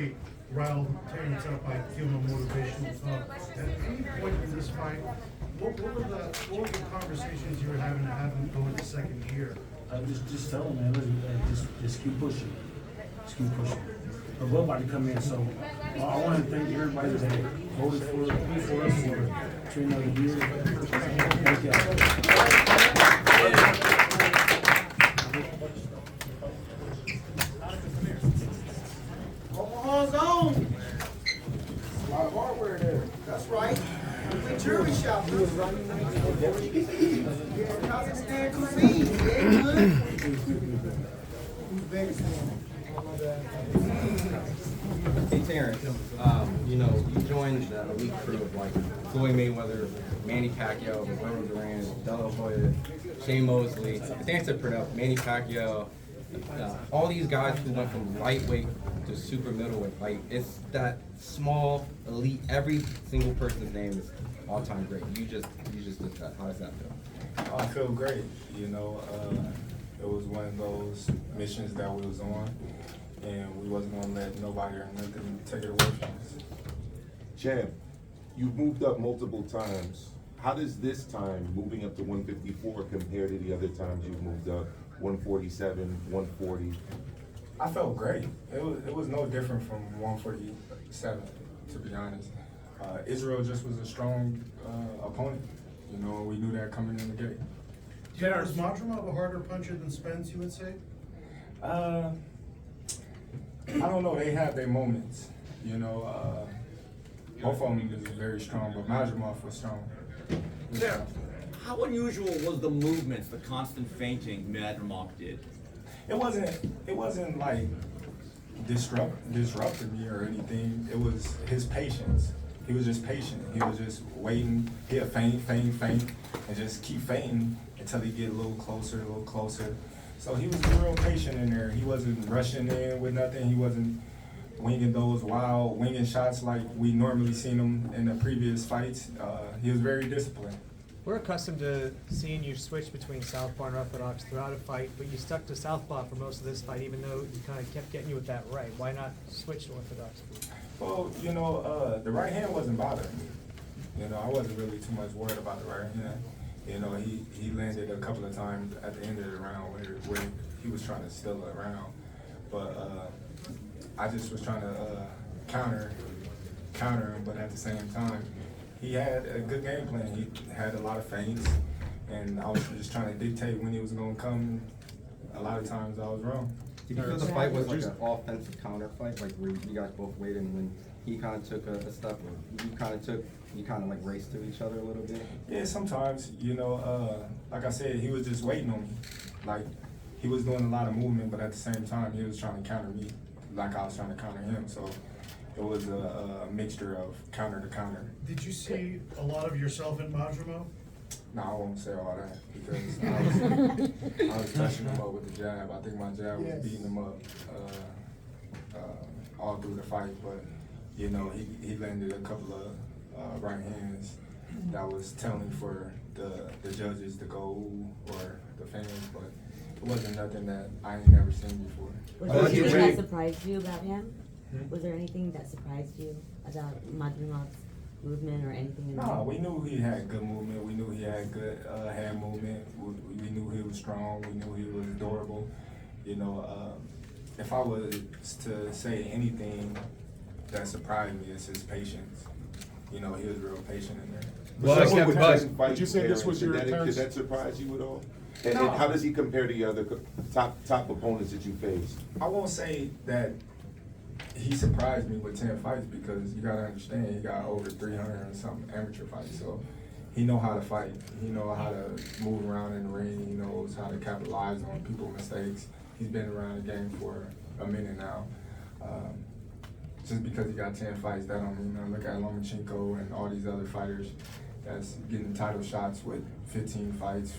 really riled Terence up by giving him motivational talk. At any point in this fight, what were the conversations you were having to have him go into second gear? Just tell him, man, listen, just keep pushing. Just keep pushing. But we're about to come in, so I want to thank everybody that voted for us for training of the year. Thank you. Omaha's own. A lot of hardware there. That's right. We jury shop. Kazakhstan cuisine. Yeah, good. Hey Terence, you joined the elite crew of like Floyd Mayweather, Manny Pacquiao, Roberto Duran, De La Hoya, Shane Mosley. I think I said Manny Pacquiao, all these guys who went from lightweight to super middleweight. Like it's that small elite. Every single person's name is all-time great. You just did that. How does that feel? I feel great. It was one of those missions that we was on, and we wasn't gonna let nobody or nothing take it away from us. Champ, you've moved up multiple times. How does this time, moving up to 154, compare to the other times you've moved up, 147, 140? I felt great. It was no different from 147, to be honest. Israel just was a strong opponent. We knew that coming in the gate. Is Madrimov a harder puncher than Spence, you would say? I don't know. They have their moments. Both of them is very strong, but Madrimov was strong. Terence, how unusual was the movements, the constant feinting Madrimov did? It wasn't like disrupting me or anything. It was his patience. He was just patient. He was just waiting. He'll feint, and just keep feinting until he get a little closer. So he was real patient in there. He wasn't rushing in with nothing. He wasn't winging those wild winging shots like we normally seen him in the previous fights. He was very disciplined. We're accustomed to seeing you switch between southpaw and orthodox throughout a fight, but you stuck to southpaw for most of this fight, even though you kind of kept getting you with that right. Why not switch to orthodox? Well, the right hand wasn't bothering me. I wasn't really too much worried about the right hand. He landed a couple of times at the end of the round where he was trying to steal it around. But I just was trying to counter him, but at the same time, he had a good game plan. He had a lot of feints, and I was just trying to dictate when he was going to come. A lot of times I was wrong. Did you feel the fight was like an offensive counter fight, like where you guys both waited and when he kind of took a step, or you kind of like raced to each other a little bit? Yeah, sometimes, like I said, he was just waiting on me. Like, he was doing a lot of movement, but at the same time, he was trying to counter me like I was trying to counter him. So it was a mixture of counter to counter. Did you see a lot of yourself in Madrimov? No, I won't say all that because I was touching him up with the jab. I think my jab was beating him up all through the fight, but he landed a couple of right hands that was telling for the judges to go or the fans, but it wasn't nothing that I ain't never seen before. Was there anything that surprised you about him? Was there anything that surprised you about Madrimov's movement or anything in No, we knew he had good movement. We knew he had good hand movement. We knew he was strong. We knew he was durable. If I was to say anything that surprised me, it's his patience. He was real patient in there. Did you say this was your Did that surprise you at all? And how does he compare to the other top opponents that you faced? I won't say that he surprised me with 10 fights because you gotta understand he got over 300 and something amateur fights, so he know how to fight. He know how to move around in the ring. He knows how to capitalize on people's mistakes. He's been around the game for a minute now. Just because he got 10 fights, that don't mean nothing. Look at Lomachenko and all these other fighters that's getting title shots with 15 fights,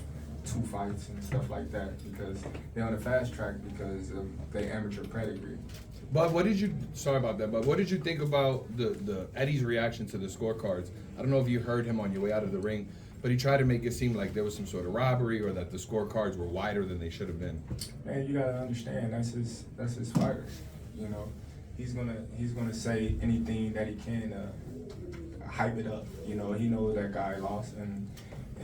2 fights and stuff like that because they're on the fast track because of their amateur pedigree. But what did you, sorry about that, but what did you think about the Eddie's reaction to the scorecards? I don't know if you heard him on your way out of the ring, but he tried to make it seem like there was some sort of robbery or that the scorecards were wider than they should have been. Man, you gotta understand, that's his fighter, he's gonna say anything that he can to hype it up. You know, he knows that guy lost, and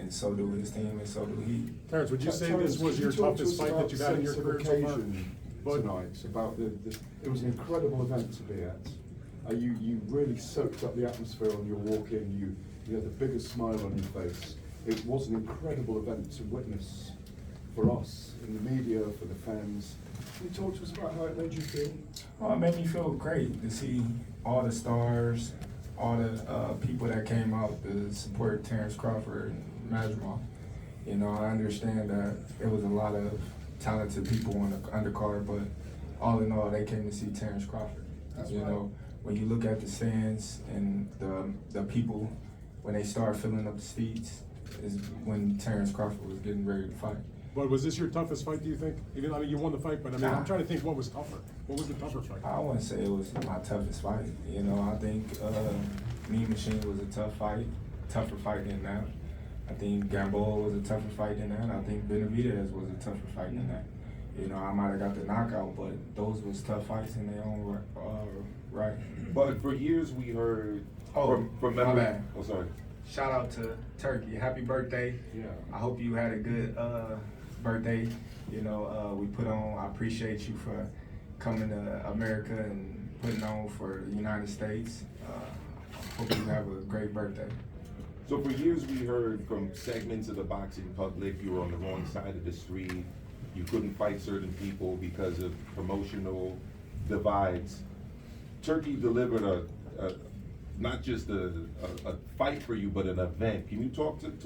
so do his team, and so do he. Terence, would you say Terence, this was could your you talk to toughest us fight about that you've had in your sense of career so far? occasion tonight, about it was an incredible event to be at. You really soaked up the atmosphere on your walk in. You had the biggest smile on your face. It was an incredible event to witness for us in the media, for the fans. Can you talk to us about how it made you feel? Well, it made me feel great to see all the stars, all the people that came out to support Terence Crawford and Madrimov. You know, I understand that there was a lot of talented people on the undercard, but all in all, they came to see Terence Crawford. You know, when you look at the stands and the people, when they start filling up the seats, is when Terence Crawford was getting ready to fight. But was this your toughest fight, do you think? Even, I mean, you won the fight, but I mean, I'm trying to think what was tougher. What was the tougher fight? I wouldn't say it was my toughest fight. You know, I think Mean Machine was a tough fight, tougher fight than that. I think Gamboa was a tougher fight than that. I think Benavidez was a tougher fight than that. You know, I might have got the knockout, but those was tough fights in their own right. But for years we heard from my memory. bad. Oh, sorry. Shout out to Turkey. Happy birthday. Yeah. I hope you had a good birthday. You know, we put on, I appreciate you for coming to America and putting on for the United States. Hope you have a great birthday. So for years we heard from segments of the boxing public, you were on the wrong side of the street, you couldn't fight certain people because of promotional divides. Turkey delivered not just a fight for you, but an event. Can you talk to